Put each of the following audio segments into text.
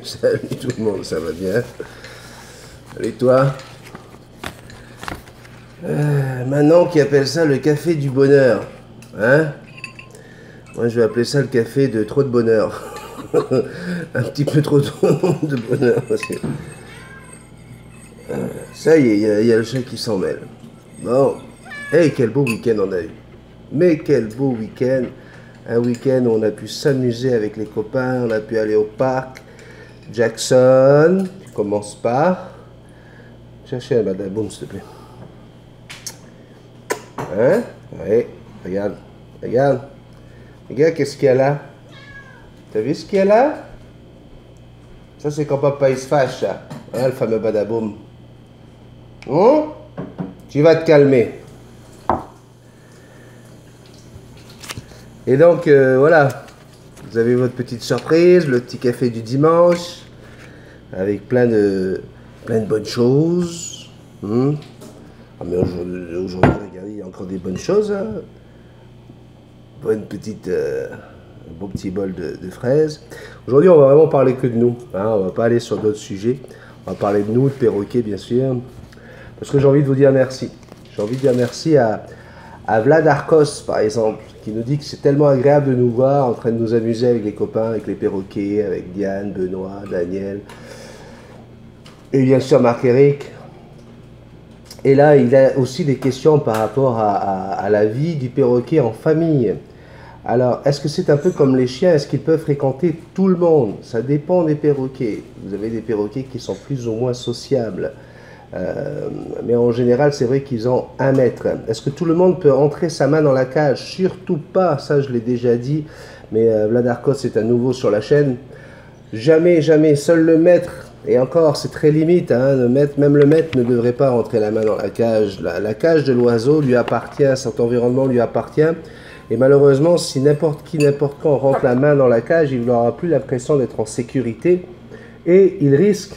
Salut tout le monde, ça va bien? Et toi? Manon qui appelle ça le café du bonheur. Hein? Moi je vais appeler ça le café de trop de bonheur. Un petit peu trop de bonheur aussi. Ça y est, il y a le chat qui s'en mêle. Bon. Hey, quel beau week-end on a eu. Mais quel beau week-end. Un week-end où on a pu s'amuser avec les copains, on a pu aller au parc. Jackson, tu commences par chercher un badaboum s'il te plaît. Hein? Oui, regarde, regarde. Regarde qu'est-ce qu'il y a là. T'as vu ce qu'il y a là? Ça c'est quand papa il se fâche ça. Hein, le fameux badaboum. Tu vas te calmer. Et donc voilà, vous avez votre petite surprise, le petit café du dimanche, avec plein de bonnes choses. Ah mais aujourd'hui, regardez, il y a encore des bonnes choses. Hein. Bonne petite, un beau petit bol de fraises. Aujourd'hui, on va vraiment parler que de nous. Hein, on va pas aller sur d'autres sujets. On va parler de nous, de perroquets bien sûr. Parce que j'ai envie de vous dire merci. J'ai envie de dire merci à Vlad Arcos, par exemple, qui nous dit que c'est tellement agréable de nous voir en train de nous amuser avec les copains, avec les perroquets, avec Diane, Benoît, Daniel, et bien sûr Marc-Éric. Et là, il a aussi des questions par rapport à la vie du perroquet en famille. Alors, est-ce que c'est un peu comme les chiens? Est-ce qu'ils peuvent fréquenter tout le monde? Ça dépend des perroquets. Vous avez des perroquets qui sont plus ou moins sociables. Mais en général, c'est vrai qu'ils ont 1 mètre. Est-ce que tout le monde peut entrer sa main dans la cage? Surtout pas, ça je l'ai déjà dit. Mais Vlad Arcos est à nouveau sur la chaîne. Jamais, jamais, seul le maître, et encore c'est très limite, hein, même le maître ne devrait pas rentrer la main dans la cage. La cage de l'oiseau lui appartient, cet environnement lui appartient. Et malheureusement, si n'importe qui, n'importe quand rentre la main dans la cage, il n'aura plus l'impression d'être en sécurité. Et il risque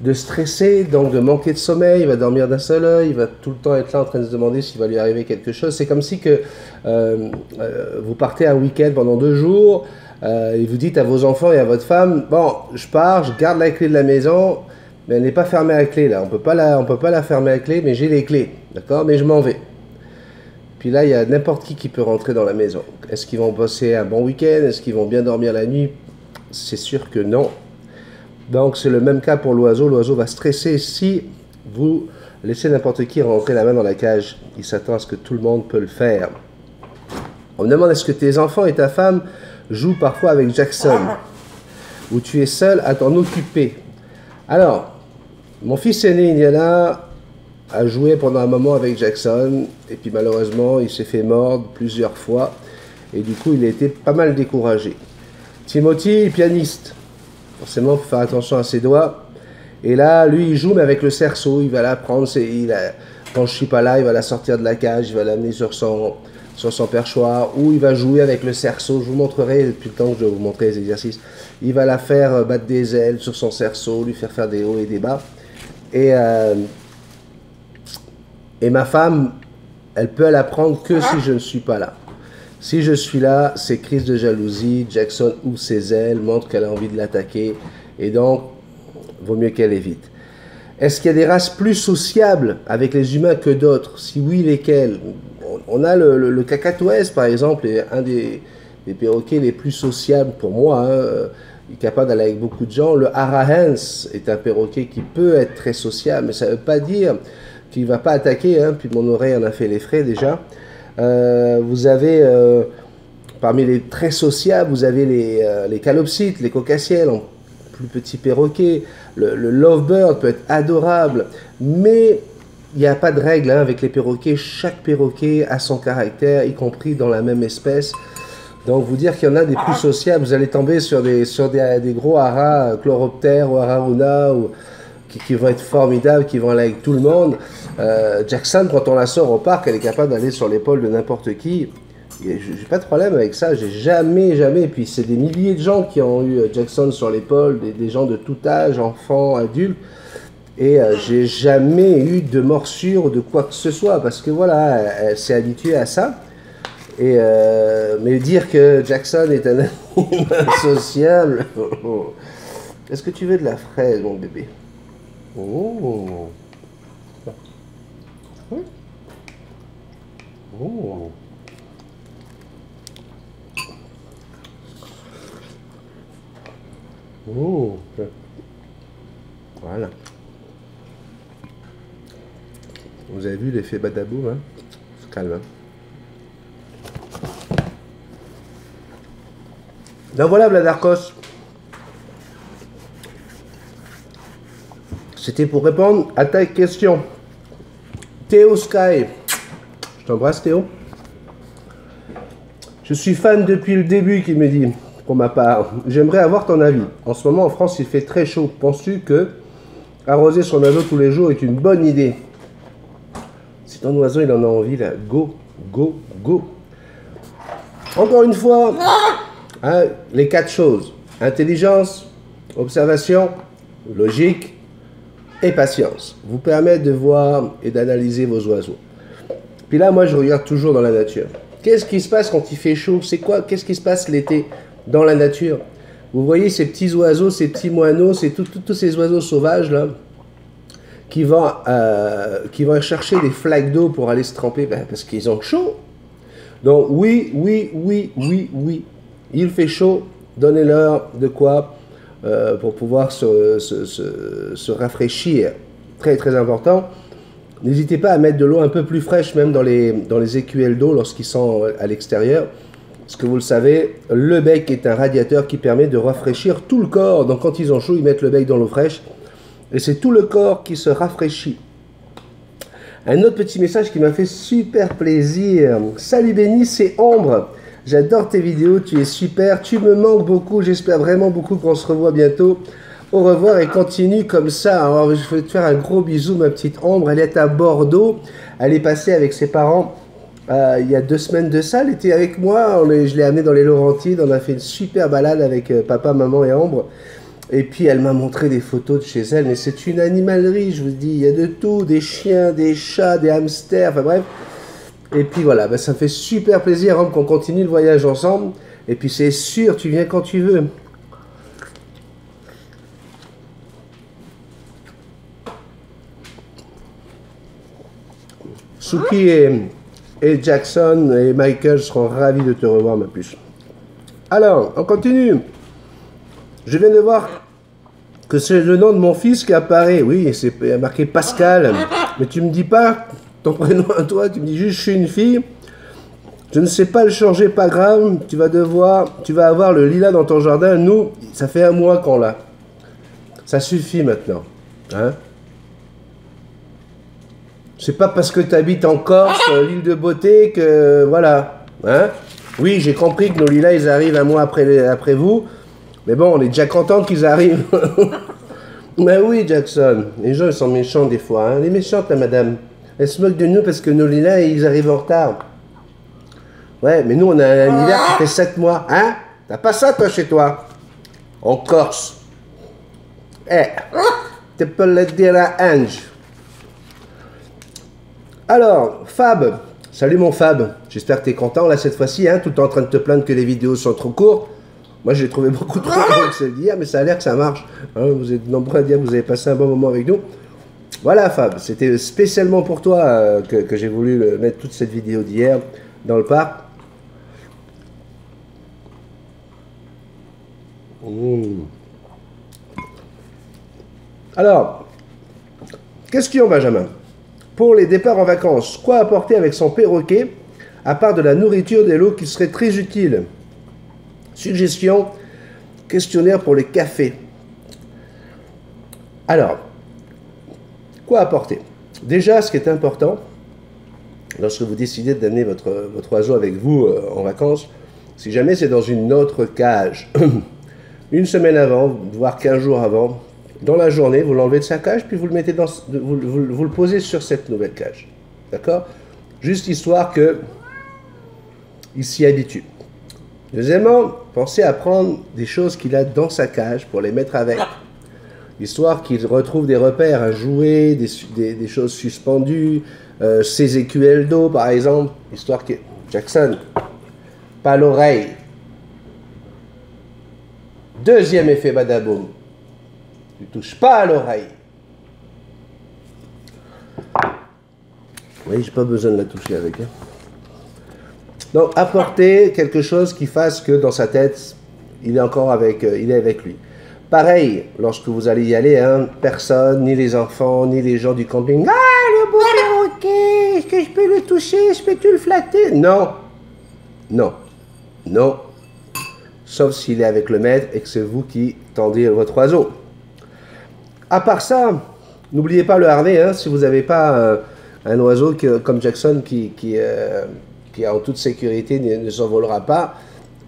de stresser, donc de manquer de sommeil, il va dormir d'un seul œil, il va tout le temps être là en train de se demander s'il va lui arriver quelque chose. C'est comme si que vous partez un week-end pendant 2 jours, et vous dites à vos enfants et à votre femme, bon, je pars, je garde la clé de la maison, mais elle n'est pas fermée à clé là, on peut pas la fermer à clé, mais j'ai les clés, d'accord, mais je m'en vais. Puis là, il y a n'importe qui peut rentrer dans la maison. Est-ce qu'ils vont passer un bon week-end? Est-ce qu'ils vont bien dormir la nuit? C'est sûr que non. Donc c'est le même cas pour l'oiseau. L'oiseau va stresser si vous laissez n'importe qui rentrer la main dans la cage. Il s'attend à ce que tout le monde peut le faire. On me demande est-ce que tes enfants et ta femme jouent parfois avec Jackson? Ou tu es seul à t'en occuper? Alors, mon fils aîné Indiana a joué pendant un moment avec Jackson. Et puis malheureusement, il s'est fait mordre plusieurs fois. Et du coup, il a été pas mal découragé. Timothy, pianiste. Forcément, il faut faire attention à ses doigts. Et là, lui, il joue, mais avec le cerceau. Il va la prendre. Quand je ne suis pas là, il va la sortir de la cage. Il va l'amener sur son perchoir. Ou il va jouer avec le cerceau. Je vous montrerai, depuis le temps que je vais vous montrer les exercices. Il va la faire battre des ailes sur son cerceau, lui faire des hauts et des bas. Et ma femme, elle peut l'apprendre que si je ne suis pas là. Si je suis là, c'est crise de jalousie, Jackson ouvre ses ailes, montre qu'elle a envie de l'attaquer, et donc, vaut mieux qu'elle évite. Est-ce qu'il y a des races plus sociables avec les humains que d'autres? Si oui, lesquelles? On a le cacatoès, par exemple, est un des perroquets les plus sociables pour moi, hein. Il est capable d'aller avec beaucoup de gens. Le Harahens est un perroquet qui peut être très sociable, mais ça ne veut pas dire qu'il ne va pas attaquer, hein. Puis mon oreille en a fait les frais déjà. Vous avez, parmi les très sociables, vous avez les calopsites, les cocassiels, en plus petits perroquets. Le lovebird peut être adorable, mais il n'y a pas de règle hein, avec les perroquets. Chaque perroquet a son caractère, y compris dans la même espèce. Donc vous dire qu'il y en a des plus sociables, vous allez tomber sur des gros haras, chloroptères ou hararuna, qui vont être formidables, qui vont aller avec tout le monde. Jackson, quand on la sort au parc, elle est capable d'aller sur l'épaule de n'importe qui. J'ai pas de problème avec ça, j'ai jamais, et puis c'est des milliers de gens qui ont eu Jackson sur l'épaule, des gens de tout âge, enfants, adultes, et j'ai jamais eu de morsure ou de quoi que ce soit, parce que voilà, elle s'est habituée à ça. Mais dire que Jackson est un animal sociable, Est-ce que tu veux de la fraise, mon bébé? Oh. Oui. Oh. Oh. Voilà. Vous avez vu l'effet badaboum, hein? C'est calme, hein? Donc voilà, Bladarkos. C'était pour répondre à ta question. Théo Sky. Je t'embrasse, Théo. Je suis fan depuis le début, qu'il me dit, pour ma part. J'aimerais avoir ton avis. En ce moment, en France, il fait très chaud. Penses-tu que arroser son oiseau tous les jours est une bonne idée? Si ton oiseau, il en a envie, là, go, go, go. Encore une fois, hein, les 4 choses. Intelligence, observation, logique et patience. Vous permettent de voir et d'analyser vos oiseaux. Puis là, moi, je regarde toujours dans la nature. Qu'est-ce qui se passe quand il fait chaud? C'est quoi? Qu'est-ce qui se passe l'été dans la nature? Vous voyez ces petits oiseaux, ces petits moineaux, c'est tous ces oiseaux sauvages là qui vont chercher des flaques d'eau pour aller se tremper, ben, parce qu'ils ont chaud. Donc oui, il fait chaud, donnez-leur de quoi pour pouvoir se rafraîchir. Très très important. N'hésitez pas à mettre de l'eau un peu plus fraîche même dans les écuelles d'eau lorsqu'ils sont à l'extérieur. Parce que vous le savez, le bec est un radiateur qui permet de rafraîchir tout le corps. Donc quand ils ont chaud, ils mettent le bec dans l'eau fraîche. Et c'est tout le corps qui se rafraîchit. Un autre petit message qui m'a fait super plaisir. Salut Béni, c'est Ombre. J'adore tes vidéos, tu es super. Tu me manques beaucoup, j'espère vraiment beaucoup qu'on se revoit bientôt. Au revoir et continue comme ça. Alors, je veux te faire un gros bisou, ma petite Ombre. Elle est à Bordeaux. Elle est passée avec ses parents il y a 2 semaines de ça. Elle était avec moi. Je l'ai amenée dans les Laurentides. On a fait une super balade avec papa, maman et Ambre. Et puis, elle m'a montré des photos de chez elle. Mais c'est une animalerie, je vous dis. Il y a de tout. Des chiens, des chats, des hamsters. Enfin bref. Et puis voilà, ben, ça me fait super plaisir Ambre, qu'on continue le voyage ensemble. Et puis, c'est sûr, tu viens quand tu veux. Suki et Jackson et Michael seront ravis de te revoir, ma puce. Alors, on continue. Je viens de voir que c'est le nom de mon fils qui apparaît. Oui, c'est marqué Pascal. Mais tu me dis pas ton prénom à toi, tu me dis juste je suis une fille. Je ne sais pas le changer, pas grave. Tu vas avoir le lilas dans ton jardin. Nous, ça fait 1 mois qu'on l'a. Ça suffit maintenant. Hein? C'est pas parce que tu habites en Corse, l'île de Beauté, que voilà. Hein? Oui, j'ai compris que nos lilas, ils arrivent 1 mois après vous. Mais bon, on est déjà content qu'ils arrivent. Mais oui, Jackson. Les gens, ils sont méchants des fois. Hein? Elle est méchante, la madame. Elle se moque de nous parce que nos lilas, ils arrivent en retard. Ouais, mais nous, on a un hiver qui fait 7 mois. Hein? T'as pas ça, toi, chez toi? En Corse. Eh, tu peux le dire à Ange. Alors, Fab, salut mon Fab, j'espère que tu es content là cette fois-ci, hein, tout en train de te plaindre que les vidéos sont trop courtes. Moi je l'ai trouvé beaucoup trop long que dire, mais ça a l'air que ça marche. Hein, vous êtes nombreux à dire que vous avez passé un bon moment avec nous. Voilà Fab, c'était spécialement pour toi que j'ai voulu mettre toute cette vidéo d'hier dans le parc. Alors, question Benjamin. Pour les départs en vacances, quoi apporter avec son perroquet, à part de la nourriture, des lots qui seraient très utiles? Suggestion, questionnaire pour les cafés. Alors, quoi apporter? Déjà, ce qui est important, lorsque vous décidez d'amener votre oiseau avec vous en vacances, si jamais c'est dans une autre cage, 1 semaine avant, voire 15 jours avant, dans la journée, vous l'enlevez de sa cage, puis vous le mettez vous le posez sur cette nouvelle cage. D'accord? Juste histoire que il s'y habitue. Deuxièmement, pensez à prendre des choses qu'il a dans sa cage pour les mettre avec. Histoire qu'il retrouve des repères, un jouet, des choses suspendues, ses écuelles d'eau par exemple. Histoire que... Jackson, pas l'oreille. Deuxième effet badaboum. Tu touches pas à l'oreille. Oui, j'ai pas besoin de la toucher avec. Hein. Donc, apporter quelque chose qui fasse que dans sa tête, il est encore avec, il est avec lui. Pareil, lorsque vous allez y aller, hein, personne, ni les enfants, ni les gens du camping. Ah, le beau perroquet, est-ce que je peux le toucher? Je peux-tu le flatter? Non. Non. Non. Sauf s'il est avec le maître et que c'est vous qui tendez votre oiseau. À part ça, n'oubliez pas le harnais, hein, si vous n'avez pas un oiseau comme Jackson qui en toute sécurité ne s'envolera pas.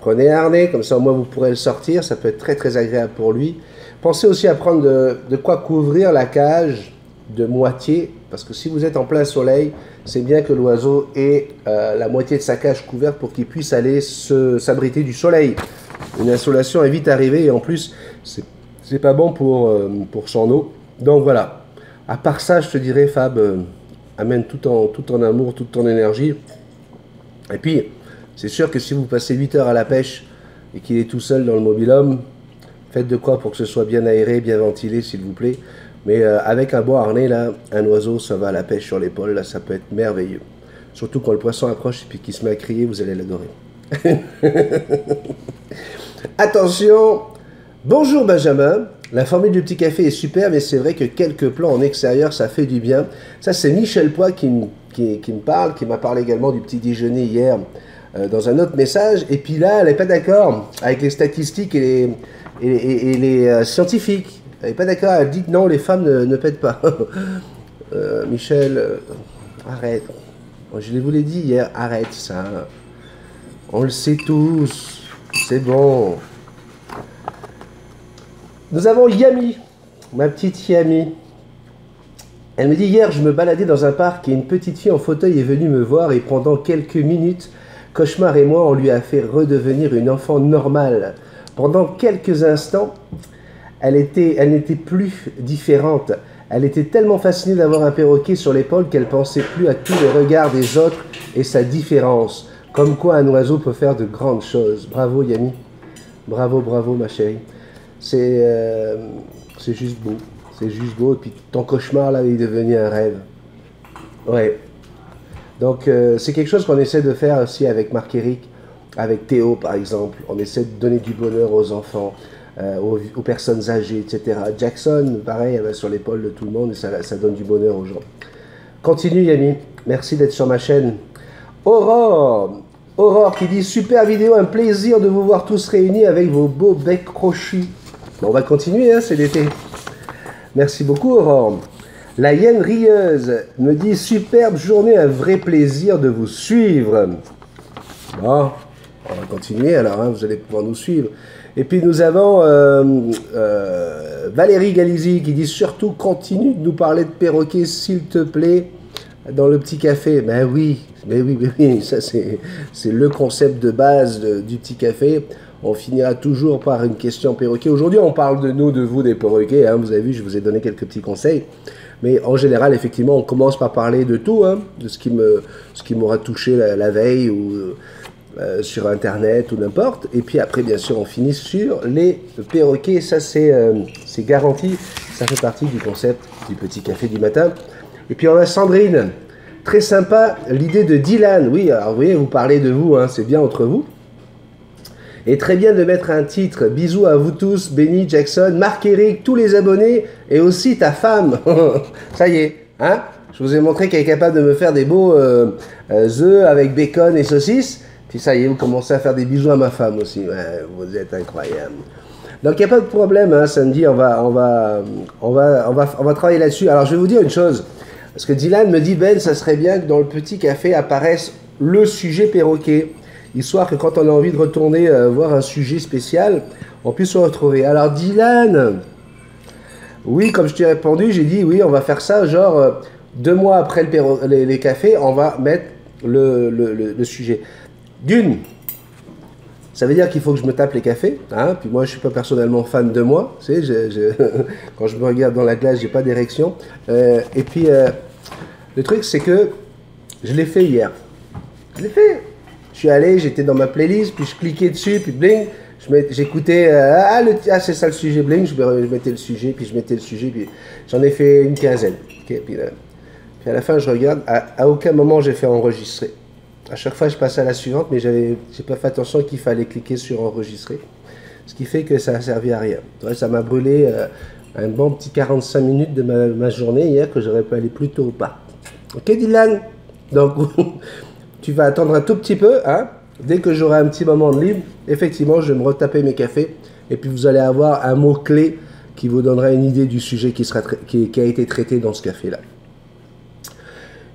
Prenez un harnais, comme ça au moins vous pourrez le sortir, ça peut être très très agréable pour lui. Pensez aussi à prendre de quoi couvrir la cage de moitié, parce que si vous êtes en plein soleil, c'est bien que l'oiseau ait la moitié de sa cage couverte pour qu'il puisse aller s'abriter du soleil. Une insolation est vite arrivée et en plus, c'est pas bon pour son eau. Donc voilà. À part ça, je te dirais, Fab, amène tout en amour, toute ton énergie. Et puis, c'est sûr que si vous passez 8 heures à la pêche et qu'il est tout seul dans le mobil-home, faites de quoi pour que ce soit bien aéré, bien ventilé, s'il vous plaît. Mais avec un bon harnais, là, un oiseau, ça va à la pêche sur l'épaule, là, ça peut être merveilleux. Surtout quand le poisson approche et puis qu'il se met à crier, vous allez l'adorer. Attention, bonjour Benjamin. La formule du petit café est super, mais c'est vrai que quelques plans en extérieur, ça fait du bien. Ça, c'est Michel Poix qui me parle, qui m'a parlé également du petit déjeuner hier dans un autre message. Et puis là, elle n'est pas d'accord avec les statistiques et les scientifiques. Elle n'est pas d'accord, elle dit que non, les femmes ne pètent pas. Michel, arrête. Je vous l'ai dit hier, arrête ça. On le sait tous, c'est bon. Nous avons Yami, ma petite Yami. Elle me dit, hier, je me baladais dans un parc et une petite fille en fauteuil est venue me voir et pendant quelques minutes, Cauchemar et moi, on lui a fait redevenir une enfant normale. Pendant quelques instants, elle n'était plus différente. Elle était tellement fascinée d'avoir un perroquet sur l'épaule qu'elle pensait plus à tous les regards des autres et sa différence. Comme quoi un oiseau peut faire de grandes choses. Bravo Yami. Bravo, bravo ma chérie. C'est juste beau. C'est juste beau. Et puis ton cauchemar là, il est devenu un rêve. Ouais. Donc c'est quelque chose qu'on essaie de faire aussi avec Marc-Éric, avec Théo par exemple. On essaie de donner du bonheur aux enfants, aux personnes âgées, etc. Jackson, pareil, elle va sur l'épaule de tout le monde et ça donne du bonheur aux gens. Continue Yami. Merci d'être sur ma chaîne. Aurore qui dit super vidéo, un plaisir de vous voir tous réunis avec vos beaux becs crochus. Bon, on va continuer, hein, c'est l'été. Merci beaucoup Aurore. La hyène rieuse me dit superbe journée, un vrai plaisir de vous suivre. Bon, on va continuer alors, hein, vous allez pouvoir nous suivre. Et puis nous avons Valérie Galizi qui dit surtout continue de nous parler de perroquets s'il te plaît dans le petit café. Ben oui, ça c'est le concept de base du petit café. On finira toujours par une question perroquet. Aujourd'hui, on parle de nous, de vous, des perroquets. Hein. Vous avez vu, je vous ai donné quelques petits conseils. Mais en général, effectivement, on commence par parler de tout, hein, de ce qui m'aura touché la veille ou sur Internet ou n'importe. Et puis après, bien sûr, on finit sur les perroquets. Ça, c'est garanti. Ça fait partie du concept du petit café du matin. Et puis on a Sandrine. Très sympa, l'idée de Dylan. Oui, alors vous voyez, vous parlez de vous, hein, c'est bien entre vous. Et très bien de mettre un titre. Bisous à vous tous, Benny, Jackson, Marc-Éric, tous les abonnés et aussi ta femme. Ça y est, hein? Je vous ai montré qu'elle est capable de me faire des beaux œufs avec bacon et saucisses. Puis ça y est, vous commencez à faire des bisous à ma femme aussi. Ouais, vous êtes incroyable. Donc il n'y a pas de problème, hein, samedi, on va travailler là-dessus. Alors je vais vous dire une chose. Parce que Dylan me dit, Ben, ça serait bien que dans le petit café apparaisse le sujet perroquet. Histoire que quand on a envie de retourner voir un sujet spécial, on puisse se retrouver. Alors Dylan, oui, comme je t'ai répondu, j'ai dit, oui, on va faire ça, genre 2 mois après les cafés, on va mettre le sujet. D'une, ça veut dire qu'il faut que je me tape les cafés, hein, puis moi je ne suis pas personnellement fan de moi, tu sais, quand je me regarde dans la glace, j'ai pas d'érection. Et puis, le truc c'est que je l'ai fait hier. Je l'ai fait. Je suis allé, j'étais dans ma playlist, puis je cliquais dessus, puis bling, J'écoutais, c'est ça le sujet bling, je mettais le sujet, puis je mettais le sujet, puis j'en ai fait une quinzaine. Okay, puis à la fin, je regarde, à aucun moment j'ai fait enregistrer. À chaque fois, je passais à la suivante, mais j'ai pas fait attention qu'il fallait cliquer sur enregistrer. Ce qui fait que ça a servi à rien. Ouais, ça m'a brûlé un bon petit 45 minutes de ma journée hier que j'aurais pu aller plus tôt au parc. Ok Dylan? Donc, tu vas attendre un tout petit peu, hein? Dès que j'aurai un petit moment de libre, effectivement, je vais me retaper mes cafés et puis vous allez avoir un mot-clé qui vous donnera une idée du sujet qui a été traité dans ce café-là.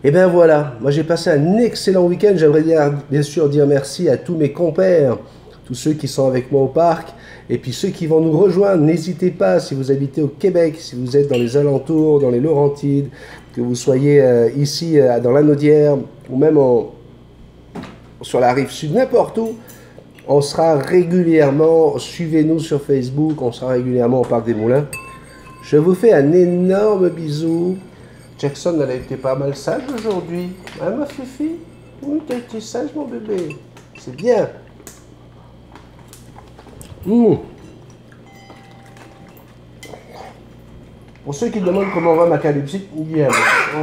Et bien voilà, moi j'ai passé un excellent week-end. J'aimerais bien sûr dire merci à tous mes compères, tous ceux qui sont avec moi au parc, et puis ceux qui vont nous rejoindre. N'hésitez pas, si vous habitez au Québec, si vous êtes dans les alentours, dans les Laurentides, que vous soyez ici dans la Naudière, ou même sur la rive sud, n'importe où, on sera régulièrement, suivez-nous sur Facebook, on sera régulièrement au Parc des Moulins. Je vous fais un énorme bisou. Jackson, elle a été pas mal sage aujourd'hui. Hein, ma fifi? Oui, t'as été sage, mon bébé. C'est bien. Pour ceux qui demandent comment va ma calipsite, bien.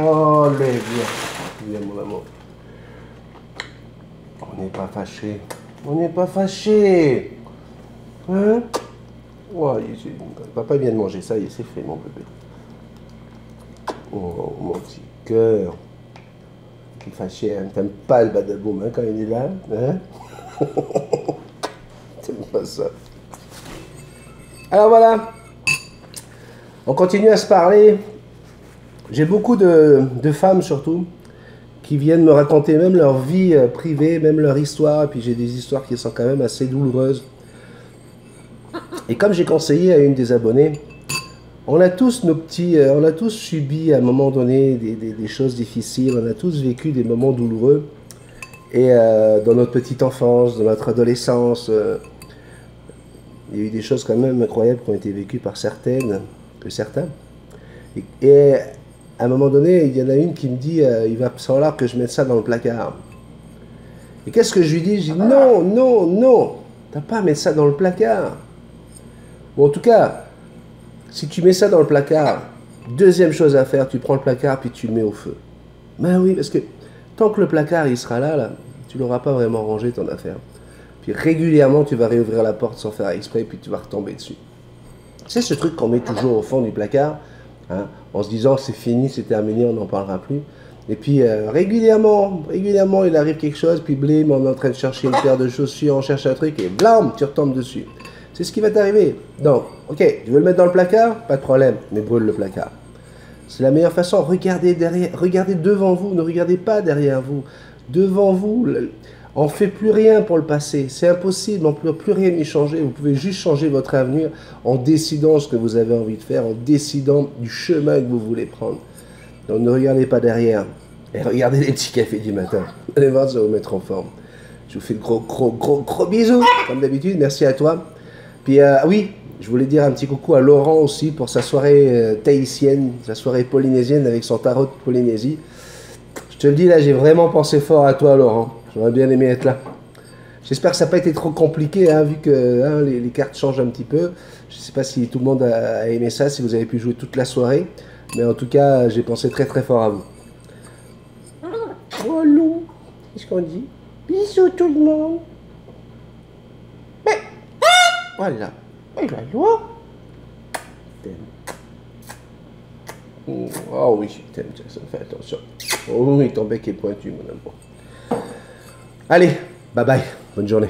Oh, les bien. Bien, mon amour. On n'est pas fâchés. On n'est pas fâchés. Hein? Oh, papa vient de manger ça, il s'est fait, mon bébé. Oh, mon petit cœur. T'es fâché, hein? T'aimes pas le badaboum, hein, quand il est là, hein? T'aimes pas ça. Alors voilà. On continue à se parler. J'ai beaucoup de femmes, surtout, qui viennent me raconter même leur vie privée, même leur histoire. Et puis j'ai des histoires qui sont quand même assez douloureuses. Et comme j'ai conseillé à une des abonnées, on a tous on a tous subi à un moment donné des choses difficiles, on a tous vécu des moments douloureux. Et dans notre petite enfance, dans notre adolescence, il y a eu des choses quand même incroyables qui ont été vécues par certains. Et à un moment donné, il y en a une qui me dit, il va falloir que je mette ça dans le placard. Et qu'est-ce que je lui dis? Je dis, non, non, non, t'as pas à mettre ça dans le placard. Bon, en tout cas, si tu mets ça dans le placard, deuxième chose à faire, tu prends le placard puis tu le mets au feu. Ben oui, parce que tant que le placard il sera là, tu l'auras pas vraiment rangé ton affaire. Puis régulièrement, tu vas réouvrir la porte sans faire exprès, puis tu vas retomber dessus. C'est ce truc qu'on met toujours au fond du placard, hein, en se disant c'est fini, c'est terminé, on n'en parlera plus. Et puis régulièrement, il arrive quelque chose, puis blim, on est en train de chercher une paire de chaussures, on cherche un truc, et blam, tu retombes dessus. C'est ce qui va t'arriver. Donc, ok, tu veux le mettre dans le placard? Pas de problème, mais brûle le placard. C'est la meilleure façon. Regardez derrière, regardez devant vous, ne regardez pas derrière vous. Devant vous, on ne fait plus rien pour le passé. C'est impossible, on ne peut plus rien y changer. Vous pouvez juste changer votre avenir en décidant ce que vous avez envie de faire, en décidant du chemin que vous voulez prendre. Donc ne regardez pas derrière. Et regardez les petits cafés du matin. Vous allez voir, ça va vous mettre en forme. Je vous fais de gros bisous, comme d'habitude. Merci à toi. Puis oui, je voulais dire un petit coucou à Laurent aussi pour sa soirée tahitienne, sa soirée polynésienne avec son tarot de Polynésie. Je te le dis là, j'ai vraiment pensé fort à toi Laurent. J'aurais bien aimé être là. J'espère que ça n'a pas été trop compliqué, hein, vu que hein, les cartes changent un petit peu. Je ne sais pas si tout le monde a aimé ça, si vous avez pu jouer toute la soirée. Mais en tout cas, j'ai pensé très très fort à vous. Oh Lou, qu'est-ce qu'on dit? Bisous tout le monde. Voilà. Et la loi. Oh oui, t'aimes Jackson, fais attention. Oh oui, ton bec est pointu, mon amour. Allez, bye bye, bonne journée.